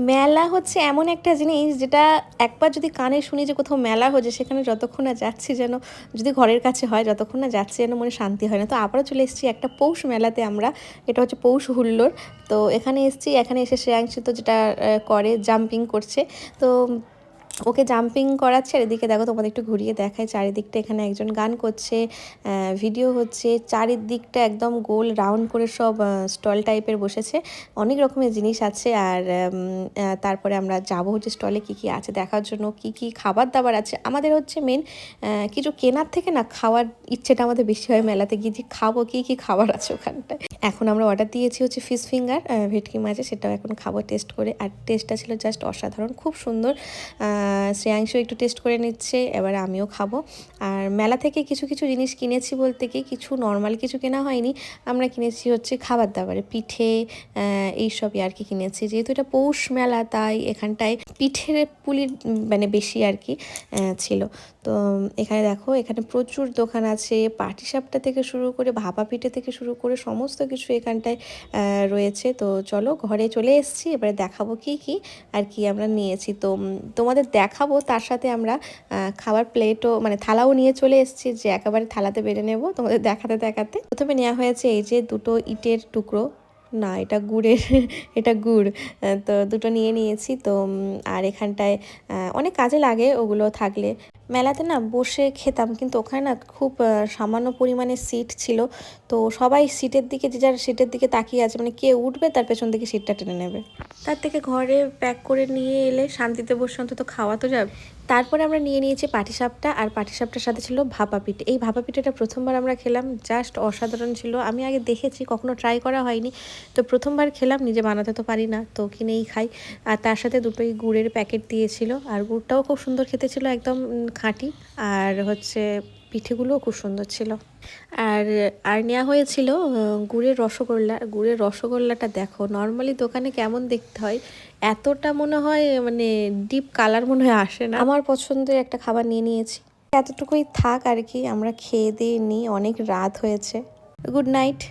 মেলা হচ্ছে এমন একটা জিনিস যেটা একবার যদি কানে শুনি যে কোথাও মেলা হচ্ছে, সেখানে যতক্ষণ না যাচ্ছি যেন, যদি ঘরের কাছে হয়, যতক্ষণ না যাচ্ছি যেন মনে শান্তি হয় না। তো আবারও চলে এসেছি একটা পৌষ মেলাতে আমরা। এটা হচ্ছে পৌষ হুল্লোড়। তো এখানে এসেছি, এখানে এসে শ্রেয়াংশী তো যেটা করে, জাম্পিং করছে। তো ওকে জাম্পিং করাচ্ছে। আর এদিকে দেখো, তোমাদের একটু ঘুরিয়ে দেখায় চারিদিকটা। এখানে একজন গান করছে, ভিডিও হচ্ছে, চারিদিকটা একদম গোল রাউন্ড করে সব স্টল টাইপের বসেছে, অনেক রকমের জিনিস আছে। আর তারপরে আমরা যাবো হচ্ছে স্টলে কী কী আছে দেখার জন্য, কী কী খাবার দাবার আছে। আমাদের হচ্ছে মেন কিছু কেনার থেকে না খাওয়ার ইচ্ছেটা আমাদের বেশি হয় মেলাতে গিয়ে, যে খাবো কী কী খাবার আছে ওখানটায়। এখন আমরা অর্ডার দিয়েছি হচ্ছে ফিশ ফিঙ্গার, ভেটকি মাছে, সেটাও এখন খাবো টেস্ট করে। আর টেস্টটা ছিল জাস্ট অসাধারণ, খুব সুন্দর। শ্রেয়াংশও একটু টেস্ট করে নিচ্ছে, এবার আমিও খাবো। আর মেলা থেকে কিছু কিছু জিনিস কিনেছি বলতে কি, কিছু নর্মাল কিছু কেনা হয়নি, আমরা কিনেছি হচ্ছে খাবার দাবারে, পিঠে এইসবই আর কি কিনেছি। যেহেতু এটা পৌষ মেলা, তাই এখানটায় পিঠের পুলির মানে বেশি আর কি ছিল। তো এখানে দেখো, এখানে প্রচুর দোকান আছে, পাটিসাপটা থেকে শুরু করে ভাপা পিঠে থেকে শুরু করে সমস্ত কিছু এখানটায় রয়েছে। তো চলো, ঘরে চলে এসেছি, এবারে দেখাবো কি কি আর কি আমরা নিয়েছি। তো তোমাদের দেখাবো, তার সাথে আমরা খাবার প্লেটও মানে থালাও নিয়ে চলে এসেছি, যে একেবারে থালাতে বেড়ে নেব তোমাদের দেখাতে দেখাতে। প্রথমে নেওয়া হয়েছে এই যে দুটো ইটের টুকরো, না এটা গুড়ের এটা গুড়। তো দুটো নিয়ে নিয়েছি। তো আর এখানটায় অনেক কাজে লাগে ওগুলো থাকলে। মেলাতে না বসে খেতাম, কিন্তু ওখানে না খুব সামান্য পরিমাণে সিট ছিল। তো সবাই সিটের দিকে, যে যার সিটের দিকে তাকিয়ে আছে, মানে কে উঠবে তার পেছন থেকে সিটটা টেনে নেবে। তার থেকে ঘরে প্যাক করে নিয়ে এলে শান্তিতে বসে অন্তত খাওয়া তো যাবে। তারপরে আমরা নিয়ে নিয়েছি পাটিসাপটা, আর পাটিসাপটার সাথে ছিল ভাপা পিঠে। এই ভাপা পিঠেটা প্রথমবার আমরা খেলাম, জাস্ট অসাধারণ ছিল। আমি আগে দেখেছি, কখনো ট্রাই করা হয়নি। তো প্রথমবার খেলাম, নিজে বানাতে তো পারি না, তো কিনেই খাই। আর তার সাথে দুটোই গুড়ের প্যাকেট দিয়েছিল, আর গুড়টাও খুব সুন্দর খেতে ছিল, একদম খাঁটি। আর হচ্ছে পিঠেগুলোও খুব সুন্দর ছিল। আর আর নেওয়া হয়েছিল গুড়ের রসগোল্লা। গুড়ের রসগোল্লাটা দেখো, নর্মালি দোকানে কেমন দেখতে হয়, এতটা মনে হয় মানে ডিপ কালার মনে হয় আসে না। আমার পছন্দের একটা খাবার নিয়ে নিয়েছি, এতটুকুই থাক আর কি, আমরা খেয়ে দিয়ে নিই, অনেক রাত হয়েছে। Good night.